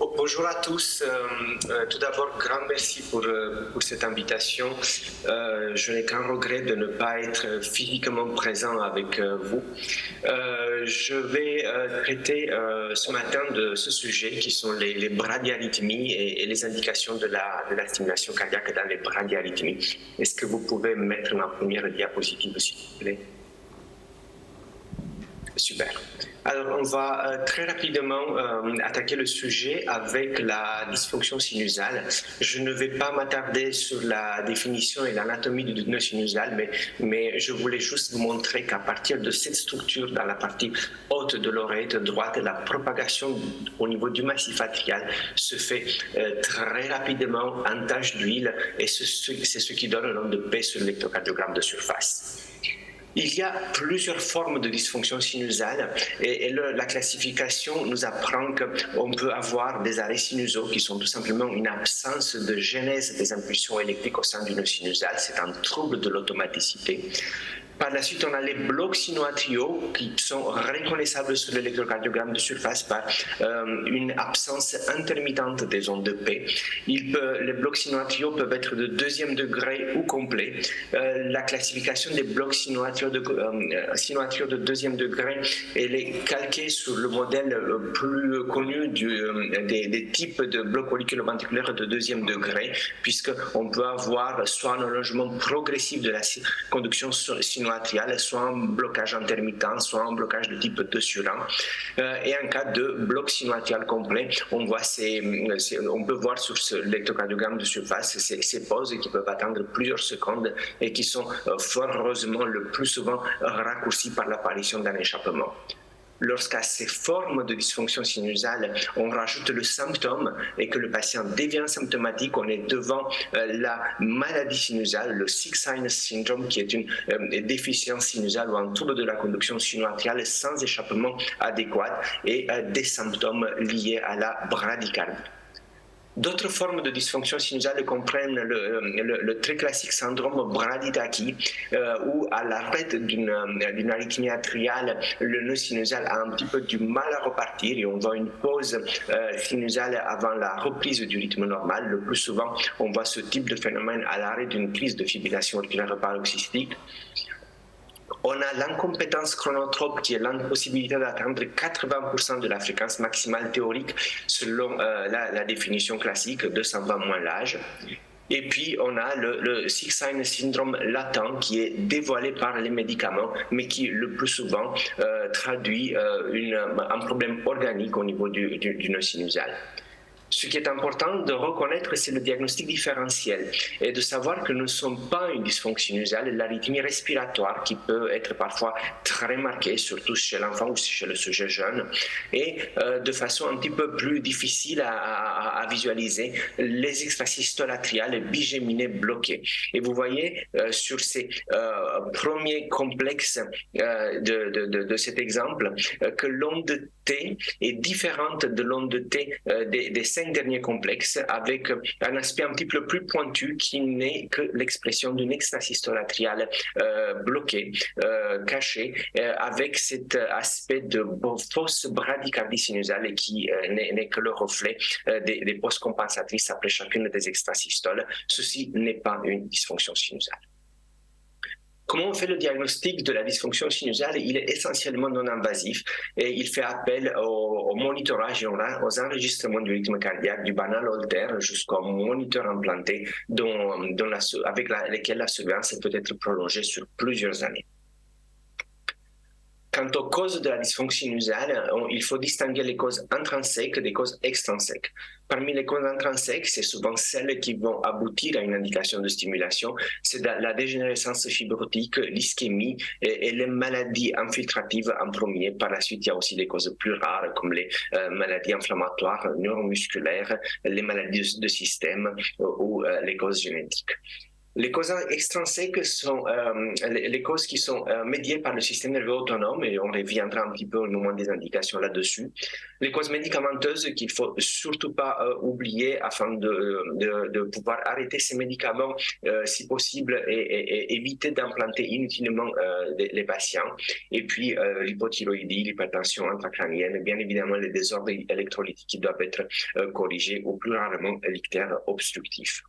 Bonjour à tous. Tout d'abord, grand merci pour cette invitation. Je n'ai qu'un regret de ne pas être physiquement présent avec vous. Je vais traiter ce matin de ce sujet qui sont les bradyarrhythmies et les indications de la stimulation cardiaque dans les bradyarrhythmies. Est-ce que vous pouvez mettre ma première diapositive, s'il vous plaît? Super. Alors, on va très rapidement attaquer le sujet avec la dysfonction sinusale. Je ne vais pas m'attarder sur la définition et l'anatomie du nœud sinusal, mais je voulais juste vous montrer qu'à partir de cette structure dans la partie haute de l'oreillette droite, la propagation au niveau du massif atrial se fait très rapidement en tache d'huile et c'est ce qui donne le nom de P sur l'électrocardiogramme de surface. Il y a plusieurs formes de dysfonction sinusale et la classification nous apprend qu'on peut avoir des arrêts sinusaux qui sont tout simplement une absence de genèse des impulsions électriques au sein du nœud sinusal. C'est un trouble de l'automaticité. Par la suite, on a les blocs sino-atriaux qui sont reconnaissables sur l'électrocardiogramme de surface par une absence intermittente des ondes de P. Les blocs sino-atriaux peuvent être de deuxième degré ou complet. La classification des blocs sino-atriaux de deuxième degré, elle est calquée sur le modèle plus connu des types de blocs auriculo-ventriculaires de deuxième degré, puisqu'on peut avoir soit un allongement progressif de la conduction sino-atriale, soit un blocage intermittent, soit un blocage de type 2 sur 1. Et en cas de bloc sino-atrial complet, on peut voir sur l'électrocardiogramme de surface ces pauses qui peuvent attendre plusieurs secondes et qui sont fort heureusement le plus souvent raccourcies par l'apparition d'un échappement. Lorsqu'à ces formes de dysfonction sinusale, on rajoute le symptôme et que le patient devient symptomatique, on est devant la maladie sinusale, le Sick Sinus Syndrome, qui est une déficience sinusale ou un trouble de la conduction sino-atriale sans échappement adéquat et des symptômes liés à la bradycardie. D'autres formes de dysfonction sinusale comprennent le très classique syndrome bradydachy, où à l'arrêt d'une arythmie atriale, le nœud sinusal a un petit peu du mal à repartir et on voit une pause sinusale avant la reprise du rythme normal. Le plus souvent, on voit ce type de phénomène à l'arrêt d'une crise de fibrillation auriculaire paroxystique. On a l'incompétence chronotrope qui est l'impossibilité d'atteindre 80% de la fréquence maximale théorique selon la définition classique, 220 moins l'âge. Et puis, on a le Sick Sinus Syndrome latent qui est dévoilé par les médicaments, mais qui le plus souvent traduit un problème organique au niveau du nœud sinusal. Ce qui est important de reconnaître, c'est le diagnostic différentiel et de savoir que nous ne sommes pas une dysfonction sinusale, l'arythmie respiratoire qui peut être parfois très marquée, surtout chez l'enfant ou chez le sujet jeune, et de façon un petit peu plus difficile à visualiser, les extrasystoles atriales bigéminées bloquées. Et vous voyez sur ces premiers complexes de cet exemple que l'onde T est différente de l'onde T des 5 derniers complexes, avec un aspect un petit peu plus pointu qui n'est que l'expression d'une extrasystole atriale bloquée, cachée, avec cet aspect de fausse bradycardie sinusale qui n'est que le reflet des pauses compensatrices après chacune des extrasystoles. Ceci n'est pas une dysfonction sinusale. Comment on fait le diagnostic de la dysfonction sinusale? Il est essentiellement non-invasif et il fait appel au monitorage et aux enregistrements du rythme cardiaque, du banal Holter jusqu'au moniteur implanté avec lesquels la surveillance peut être prolongée sur plusieurs années. Quant aux causes de la dysfonction sinusale, il faut distinguer les causes intrinsèques des causes extrinsèques. Parmi les causes intrinsèques, c'est souvent celles qui vont aboutir à une indication de stimulation. C'est la dégénérescence fibrotique, l'ischémie et les maladies infiltratives en premier. Par la suite, il y a aussi des causes plus rares comme les maladies inflammatoires neuromusculaires, les maladies de système ou les causes génétiques. Les causes extrinsèques sont les causes qui sont médiées par le système nerveux autonome, et on reviendra un petit peu au moment des indications là-dessus. Les causes médicamenteuses qu'il ne faut surtout pas oublier afin de pouvoir arrêter ces médicaments si possible et éviter d'implanter inutilement les patients. Et puis l'hypothyroïdie, l'hypertension intracrânienne, bien évidemment les désordres électrolytiques qui doivent être corrigés, ou plus rarement l'ictère obstructif.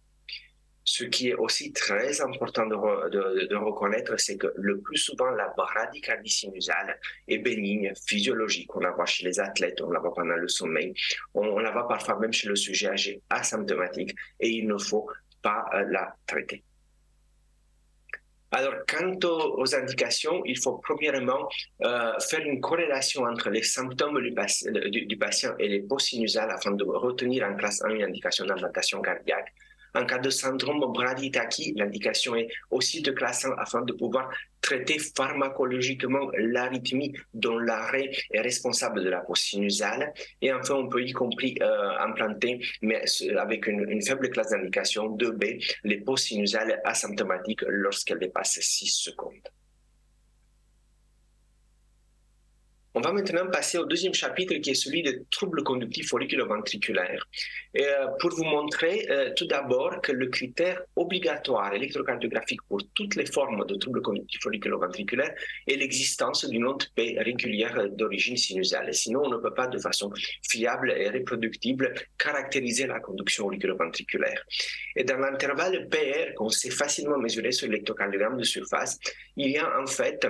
Ce qui est aussi très important de reconnaître, c'est que le plus souvent, la bradycardie sinusale est bénigne, physiologique. On la voit chez les athlètes, on la voit pendant le sommeil, on la voit parfois même chez le sujet âgé asymptomatique, et il ne faut pas la traiter. Alors, quant aux indications, il faut premièrement faire une corrélation entre les symptômes du patient et les poses sinusales afin de retenir en classe 1 une indication d'implantation cardiaque. En cas de syndrome Brady-Taki, l'indication est aussi de classe 1 afin de pouvoir traiter pharmacologiquement l'arythmie dont l'arrêt est responsable de la pose sinusale. Et enfin, on peut y compris implanter, mais avec une faible classe d'indication 2B, les poses sinusales asymptomatiques lorsqu'elles dépassent 6 secondes. On va maintenant passer au deuxième chapitre qui est celui des troubles conductifs auriculo-ventriculaires. Pour vous montrer tout d'abord que le critère obligatoire électrocardiographique pour toutes les formes de troubles conductifs auriculo-ventriculaires est l'existence d'une onde P régulière d'origine sinusale. Sinon, on ne peut pas de façon fiable et reproductible caractériser la conduction auriculo-ventriculaire. Et dans l'intervalle PR, qu'on sait facilement mesurer sur l'électrocardiogramme de surface, il y a en fait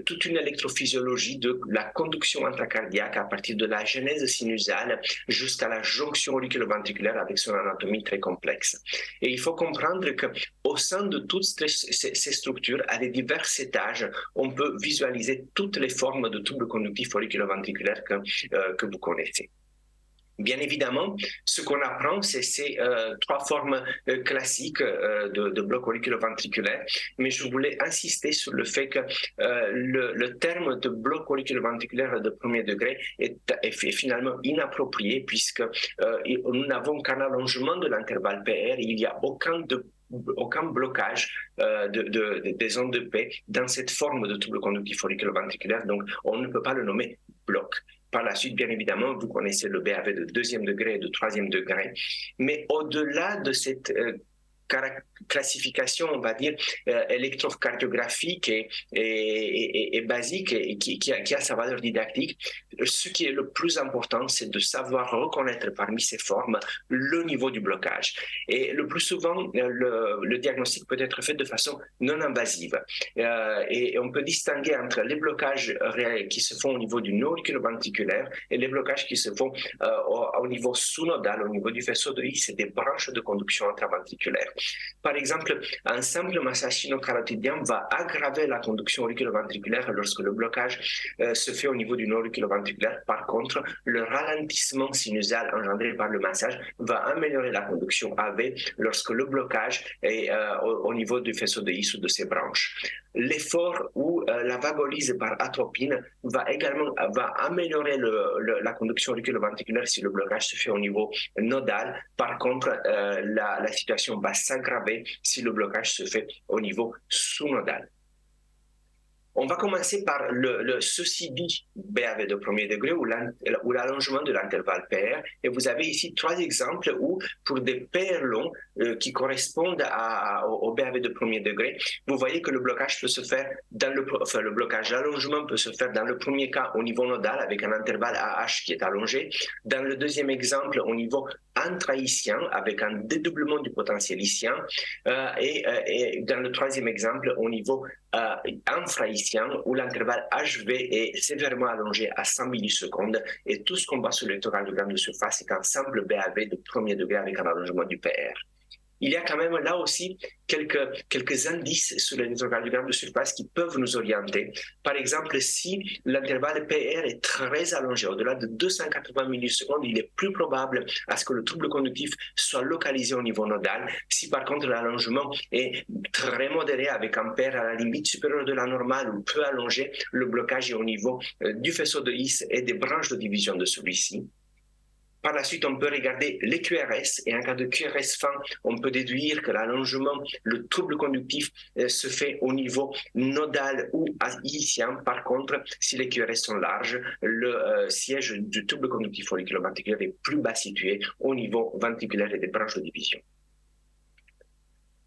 toute une électrophysiologie de la conduction intracardiaque à partir de la genèse sinusale jusqu'à la jonction auriculo-ventriculaire avec son anatomie très complexe. Et il faut comprendre qu'au sein de toutes ces structures, à des divers étages, on peut visualiser toutes les formes de troubles conductifs auriculo-ventriculaires que vous connaissez. Bien évidemment, ce qu'on apprend, c'est ces trois formes classiques de bloc auriculo-ventriculaire, mais je voulais insister sur le fait que le terme de bloc auriculo-ventriculaire de premier degré est finalement inapproprié, puisque nous n'avons qu'un allongement de l'intervalle PR, il n'y a aucun blocage des ondes de P dans cette forme de trouble conductif auriculo-ventriculaire, donc on ne peut pas le nommer bloc. Par la suite, bien évidemment, vous connaissez le BAV de deuxième degré et de troisième degré. Mais au-delà de cette classification, on va dire, électrocardiographique et basique et qui a sa valeur didactique, ce qui est le plus important, c'est de savoir reconnaître parmi ces formes le niveau du blocage. Et le plus souvent, le diagnostic peut être fait de façon non invasive. Et on peut distinguer entre les blocages qui se font au niveau du nœud auriculo-ventriculaire et les blocages qui se font au niveau sous-nodal, au niveau du faisceau de Higgs et des branches de conduction intraventriculaire. Par exemple, un simple massage sino-carotidien va aggraver la conduction auriculo-ventriculaire lorsque le blocage se fait au niveau du nœud auriculo-ventriculaire. Par contre, le ralentissement sinusal engendré par le massage va améliorer la conduction AV lorsque le blocage est au niveau du faisceau de Higgs ou de ses branches. L'effort ou la vagolyse par atropine va améliorer la conduction auriculo-ventriculaire si le blocage se fait au niveau nodal. Par contre, la situation va s'aggraver si le blocage se fait au niveau sous-nodal. On va commencer par ceci dit BAV de premier degré ou l'allongement de l'intervalle PR. Et vous avez ici trois exemples où, pour des PR longs qui correspondent au BAV de premier degré, vous voyez que le blocage peut se faire l'allongement peut se faire dans le premier cas au niveau nodal avec un intervalle AH qui est allongé. Dans le deuxième exemple, au niveau intra-ischien avec un dédoublement du potentiel ischien. Et dans le troisième exemple, au niveau infra-ischien, où l'intervalle HV est sévèrement allongé à 100 millisecondes et tout ce qu'on voit sur l'électrocardiogramme de surface est un simple BAV de premier degré avec un allongement du PR. Il y a quand même là aussi quelques indices sur l'électrocardiogramme de surface qui peuvent nous orienter. Par exemple, si l'intervalle PR est très allongé, au-delà de 280 millisecondes, il est plus probable à ce que le trouble conductif soit localisé au niveau nodal. Si par contre l'allongement est très modéré avec un PR à la limite supérieure de la normale ou peu allongé, le blocage est au niveau du faisceau de Higgs et des branches de division de celui-ci. Par la suite, on peut regarder les QRS et en cas de QRS fin, on peut déduire que l'allongement, le trouble conductif se fait au niveau nodal ou ischien. Par contre, si les QRS sont larges, le siège du trouble conductif auriculoventriculaire est plus bas situé au niveau ventriculaire et des branches de division.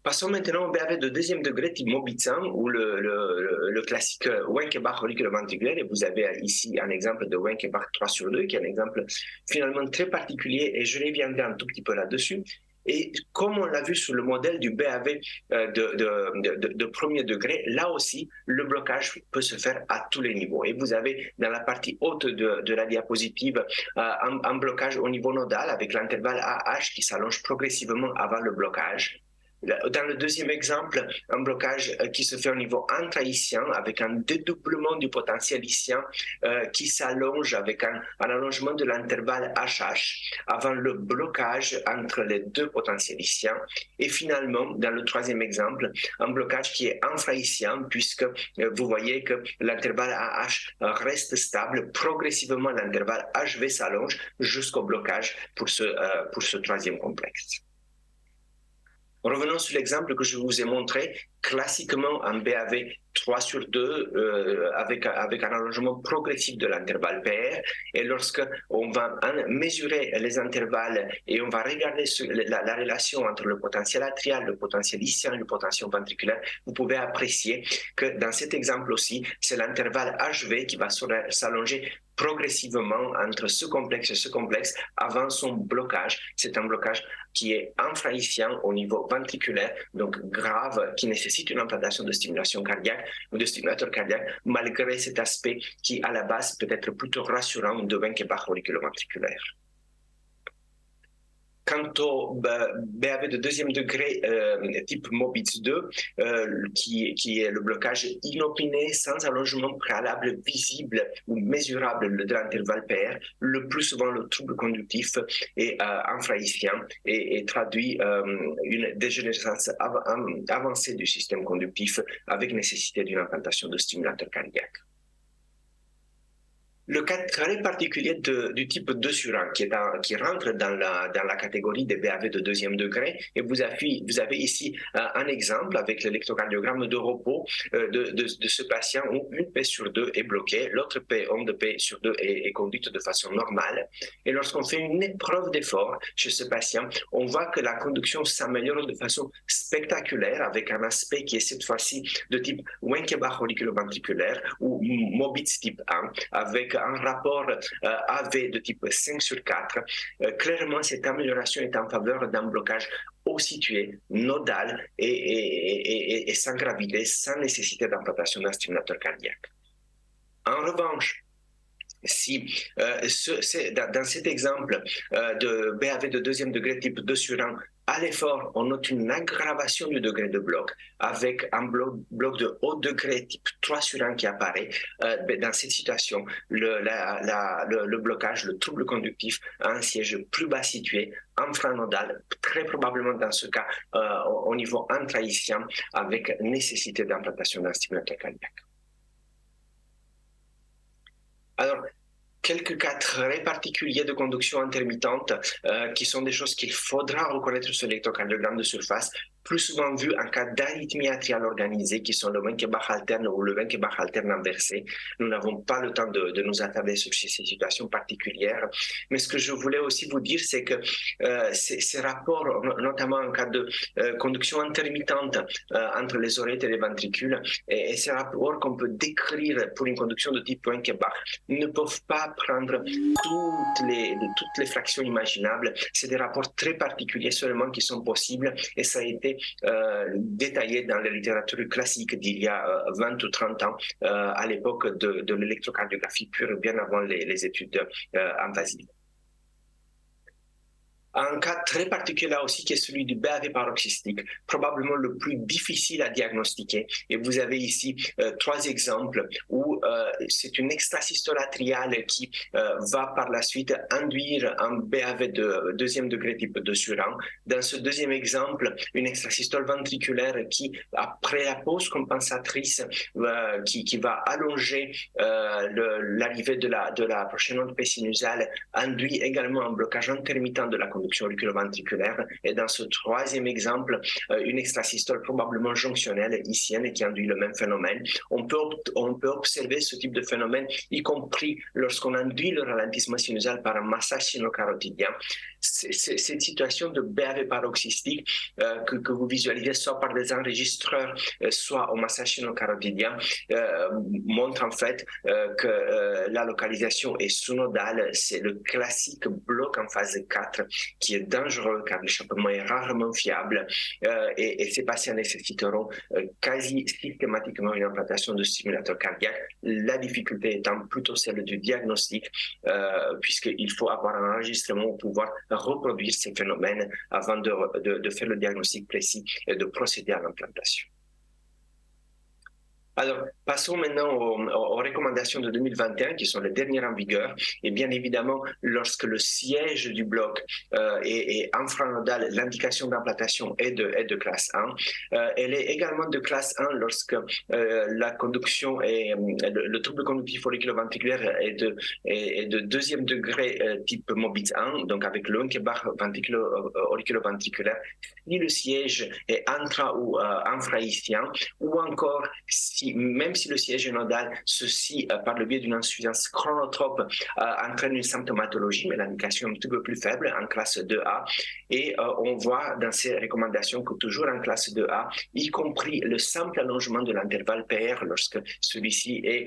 Passons maintenant au BAV de deuxième degré type Mobitz ou le classique Wenckebach auriculoventriculaire. Et vous avez ici un exemple de Wenckebach 3/2 qui est un exemple finalement très particulier et je reviendrai un tout petit peu là-dessus. Et comme on l'a vu sur le modèle du BAV de premier degré, là aussi, le blocage peut se faire à tous les niveaux. Et vous avez dans la partie haute de la diapositive un blocage au niveau nodal avec l'intervalle AH qui s'allonge progressivement avant le blocage. Dans le deuxième exemple, un blocage qui se fait au niveau intra-ischien avec un dédoublement du potentiel ischien qui s'allonge avec un allongement de l'intervalle HH avant le blocage entre les deux potentiels ischiens. Et finalement, dans le troisième exemple, un blocage qui est infra-ischien puisque vous voyez que l'intervalle AH reste stable. Progressivement, l'intervalle HV s'allonge jusqu'au blocage pour ce troisième complexe. Revenons sur l'exemple que je vous ai montré, classiquement un BAV 3/2 avec un allongement progressif de l'intervalle PR. Et lorsque on va mesurer les intervalles et on va regarder la relation entre le potentiel atrial, le potentiel ischien et le potentiel ventriculaire, vous pouvez apprécier que dans cet exemple aussi, c'est l'intervalle HV qui va s'allonger progressivement entre ce complexe et ce complexe avant son blocage. C'est un blocage qui est infra-ischien au niveau ventriculaire, donc grave, qui nécessite une implantation de stimulation cardiaque ou de stimulateur cardiaque, malgré cet aspect qui, à la base, peut être plutôt rassurant de Wenckebach auriculoventriculaire. Quant au BAV de deuxième degré type Mobitz 2, qui est le blocage inopiné sans allongement préalable visible ou mesurable de l'intervalle PR, le plus souvent le trouble conductif est infra-ischien et traduit une dégénérescence avancée du système conductif avec nécessité d'une implantation de stimulateur cardiaque. Le cas très particulier du type 2/1 qui rentre dans la catégorie des BAV de deuxième degré, et vous avez ici un exemple avec l'électrocardiogramme de repos de ce patient où une P/2 est bloquée, l'autre onde P/2 est conduite de façon normale. Et lorsqu'on fait une épreuve d'effort chez ce patient, on voit que la conduction s'améliore de façon spectaculaire avec un aspect qui est cette fois-ci de type Wenckebach auriculoventriculaire ou Mobitz type 1 avec un rapport AV de type 5/4, clairement cette amélioration est en faveur d'un blocage haut situé, nodal et sans gravité, sans nécessité d'implantation d'un stimulateur cardiaque. En revanche, si dans cet exemple de BAV de deuxième degré type 2/1, à l'effort, on note une aggravation du degré de bloc avec un bloc de haut degré type 3/1 qui apparaît. Dans cette situation, le blocage, le trouble conductif a un siège plus bas situé, infranodal, très probablement dans ce cas au niveau intra-ischien avec nécessité d'implantation d'un stimulateur cardiaque. Alors, quelques cas très particuliers de conduction intermittente qui sont des choses qu'il faudra reconnaître sur l'électrocardiogramme de surface, plus souvent vus en cas d'arythmie atriale organisée, qui sont le Wenckebach alterne ou le Wenckebach alterne inversé. Nous n'avons pas le temps de nous attarder sur ces situations particulières. Mais ce que je voulais aussi vous dire, c'est que ces rapports, notamment en cas de conduction intermittente entre les oreilles et les ventricules, et ces rapports qu'on peut décrire pour une conduction de type Wenckebach, ne peuvent pas prendre toutes les fractions imaginables. C'est des rapports très particuliers seulement qui sont possibles et ça a été détaillé dans la littérature classique d'il y a 20 ou 30 ans à l'époque de l'électrocardiographie pure, bien avant les études invasives. Un cas très particulier là aussi qui est celui du BAV paroxystique, probablement le plus difficile à diagnostiquer. Et vous avez ici trois exemples où c'est une extrasystole atriale qui va par la suite induire un BAV de deuxième degré type 2 sur 1. Dans ce deuxième exemple, une extrasystole ventriculaire qui, après la pause compensatrice, qui va allonger l'arrivée de la prochaine onde P sinusale, induit également un blocage intermittent de la conduction auriculo-ventriculaire. Et dans ce troisième exemple, une extrasystole probablement jonctionnelle icienne qui induit le même phénomène. On peut observer ce type de phénomène, y compris lorsqu'on induit le ralentissement sinusal par un massage sino-carotidien. Cette situation de BAV paroxystique que vous visualisez soit par des enregistreurs, soit au massage sino-carotidien, montre en fait que la localisation est sous-nodale. C'est le classique bloc en phase 4 qui est dangereux car l'échappement est rarement fiable et ces patients nécessiteront quasi systématiquement une implantation de stimulateur cardiaque. La difficulté étant plutôt celle du diagnostic puisqu'il faut avoir un enregistrement pour pouvoir reproduire ces phénomènes avant de faire le diagnostic précis et de procéder à l'implantation. Alors, passons maintenant aux recommandations de 2021, qui sont les dernières en vigueur. Et bien évidemment, lorsque le siège du bloc est infranodal, l'indication d'implantation est de classe 1. Elle est également de classe 1 lorsque la conduction le trouble conductif auriculo-ventriculaire est de deuxième degré type Mobitz 1, donc avec le Hunkebar auriculo-ventriculaire, si le siège est intra ou infraïcien, ou encore même si le siège est nodal, ceci, par le biais d'une insuffisance chronotrope, entraîne une symptomatologie, mais l'indication est un petit peu plus faible, en classe 2A. Et on voit dans ces recommandations que toujours en classe 2A, y compris le simple allongement de l'intervalle PR, lorsque celui-ci est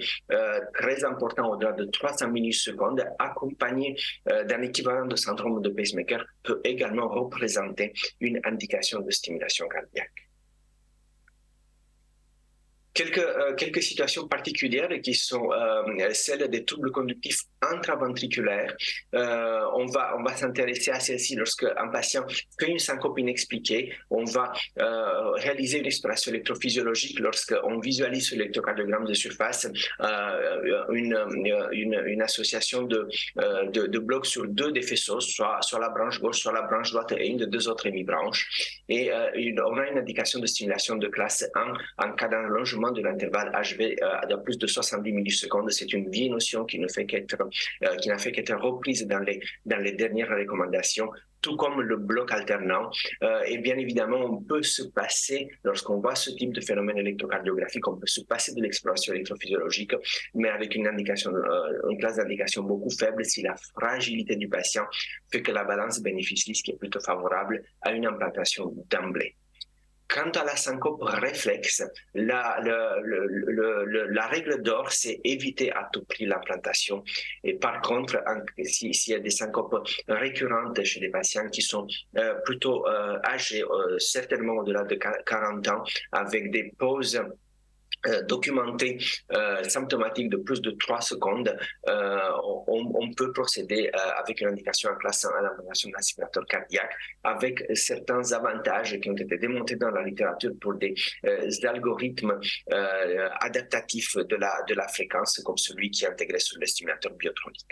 très important, au-delà de 300 millisecondes, accompagné d'un équivalent de syndrome de pacemaker, peut également représenter une indication de stimulation cardiaque. Quelques situations particulières qui sont celles des troubles conductifs intraventriculaires. On va s'intéresser à celle-ci lorsque un patient fait une syncope inexpliquée. On va réaliser une exploration électrophysiologique lorsqu'on visualise sur l'électrocardiogramme de surface une association de blocs sur deux des faisceaux, soit la branche gauche, soit la branche droite et une des deux autres hémibranches. Et on a une indication de stimulation de classe 1 en cas d'allongement de l'intervalle HV de plus de 70 millisecondes. C'est une vieille notion qui n'a fait qu'être reprise dans les dernières recommandations, tout comme le bloc alternant. Et bien évidemment, on peut se passer, lorsqu'on voit ce type de phénomène électrocardiographique, on peut se passer de l'exploration électrophysiologique, mais avec une classe d'indication beaucoup faible si la fragilité du patient fait que la balance bénéficie, ce qui est plutôt favorable à une implantation d'emblée. Quant à la syncope réflexe, la règle d'or, c'est éviter à tout prix l'implantation. Et par contre, s'il y a des syncopes récurrentes chez des patients qui sont plutôt âgés, certainement au-delà de 40 ans, avec des pauses documenté symptomatique de plus de 3 secondes, on peut procéder avec une indication en classe 1 à l'implantation d'un stimulateur cardiaque avec certains avantages qui ont été démontrés dans la littérature pour des algorithmes adaptatifs de la fréquence, comme celui qui est intégré sur le stimulateur biotronique.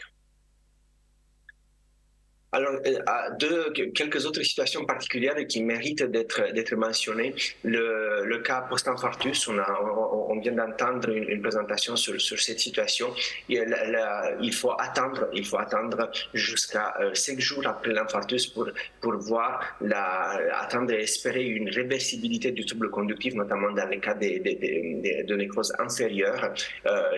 Alors, quelques autres situations particulières qui méritent d'être mentionnées. Le cas post-infarctus, on vient d'entendre une présentation sur cette situation. Il faut attendre jusqu'à 5 jours après l'infarctus pour voir, attendre et espérer une réversibilité du trouble conductif, notamment dans les cas de nécrose inférieure.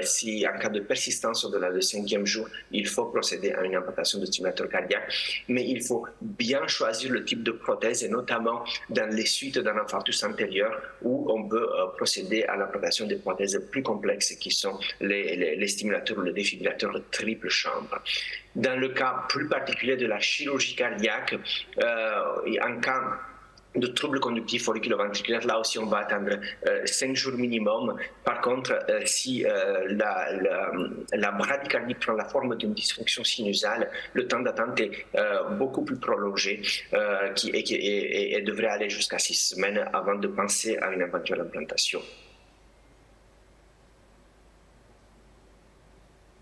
Si en cas de persistance au-delà du 5e jour, il faut procéder à une implantation de stimulateur cardiaque. Mais il faut bien choisir le type de prothèse, et notamment dans les suites d'un infarctus antérieur, où on peut procéder à l'implantation des prothèses plus complexes qui sont les stimulateurs ou les défibrillateurs triple chambre. Dans le cas plus particulier de la chirurgie cardiaque, en cas de troubles conductifs auriculoventriculaires, là aussi on va attendre 5 jours minimum. Par contre, si la bradycardie prend la forme d'une dysfonction sinusale, le temps d'attente est beaucoup plus prolongé et devrait aller jusqu'à 6 semaines avant de penser à une éventuelle implantation.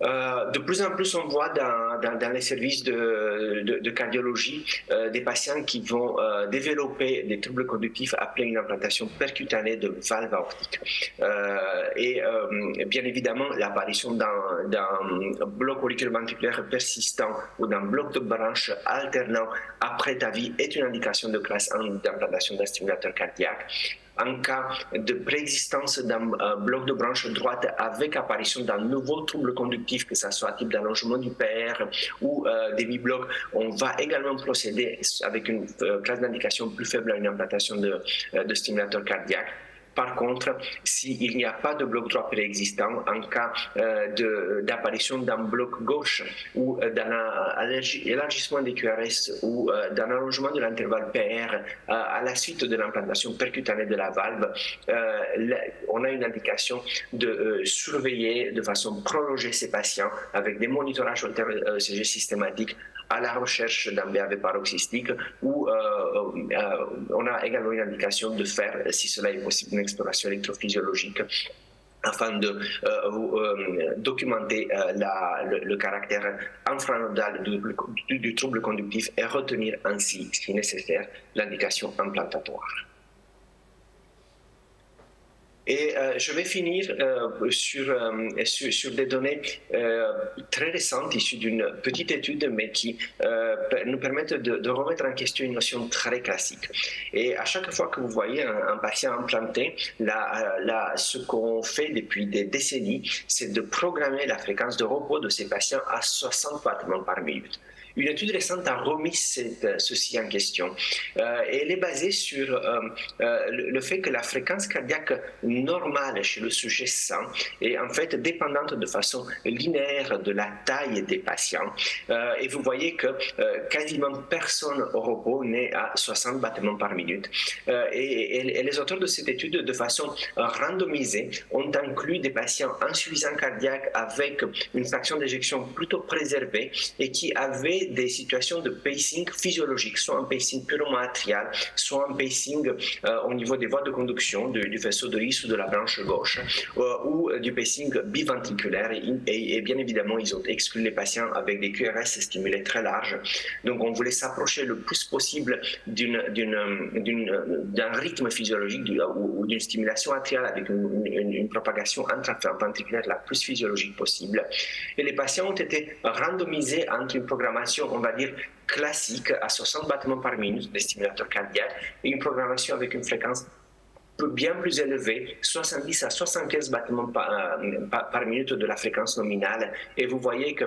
De plus en plus, on voit dans les services de cardiologie des patients qui vont développer des troubles conductifs après une implantation percutanée de valve aortique. Bien évidemment, l'apparition d'un bloc auriculoventriculaire persistant ou d'un bloc de branche alternant après TAVI est une indication de classe 1 d'implantation d'un stimulateur cardiaque. En cas de préexistence d'un bloc de branche droite avec apparition d'un nouveau trouble conductif, que ce soit type d'allongement du PR ou des mi-blocs, on va également procéder avec une classe d'indication plus faible à une implantation de stimulateur cardiaque. Par contre, s'il n'y a pas de bloc droit préexistant, en cas d'apparition d'un bloc gauche ou d'un élargissement des QRS ou d'un allongement de l'intervalle PR à la suite de l'implantation percutanée de la valve, on a une indication de surveiller de façon prolongée ces patients avec des monitorages Holter-ECG systématiques à la recherche d'un BAV paroxystique, où on a également une indication de faire, si cela est possible, une exploration électrophysiologique afin de documenter le caractère infranodal du trouble conductif et retenir ainsi, si nécessaire, l'indication implantatoire. Et je vais finir sur des données très récentes issues d'une petite étude, mais qui nous permettent de remettre en question une notion très classique. Et à chaque fois que vous voyez un patient implanté, ce qu'on fait depuis des décennies, c'est de programmer la fréquence de repos de ces patients à 60 battements par minute. Une étude récente a remis ceci en question et elle est basée sur le fait que la fréquence cardiaque normale chez le sujet sain est en fait dépendante de façon linéaire de la taille des patients et vous voyez que quasiment personne au repos n'est à 60 battements par minute et les auteurs de cette étude, de façon randomisée, ont inclus des patients insuffisants cardiaques avec une fraction d'éjection plutôt préservée et qui avaient des situations de pacing physiologique, soit un pacing purement atrial, soit un pacing au niveau des voies de conduction du faisceau de His ou de la branche gauche, ou du pacing biventriculaire. Et bien évidemment, ils ont exclu les patients avec des QRS stimulés très larges. Donc on voulait s'approcher le plus possible d'un rythme physiologique ou d'une stimulation atriale avec une propagation intraventriculaire la plus physiologique possible. Et les patients ont été randomisés entre une programmation, on va dire, classique à 60 battements par minute des stimulateurs cardiaques et une programmation avec une fréquence bien plus élevé, 70 à 75 battements par minute de la fréquence nominale. Et vous voyez que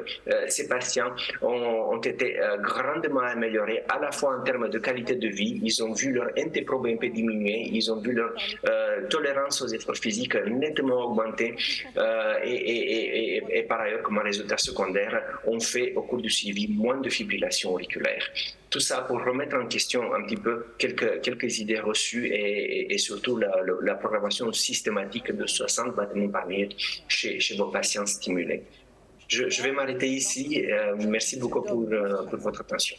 ces patients ont été grandement améliorés, à la fois en termes de qualité de vie. Ils ont vu leur NT-proBNP diminuer, ils ont vu leur tolérance aux efforts physiques nettement augmenter et par ailleurs, comme un résultat secondaire, on fait au cours du suivi moins de fibrillation auriculaire. Tout ça pour remettre en question un petit peu quelques idées reçues et surtout la programmation systématique de 60 battements par minute chez vos patients stimulés. Je vais m'arrêter ici. Merci beaucoup pour votre attention.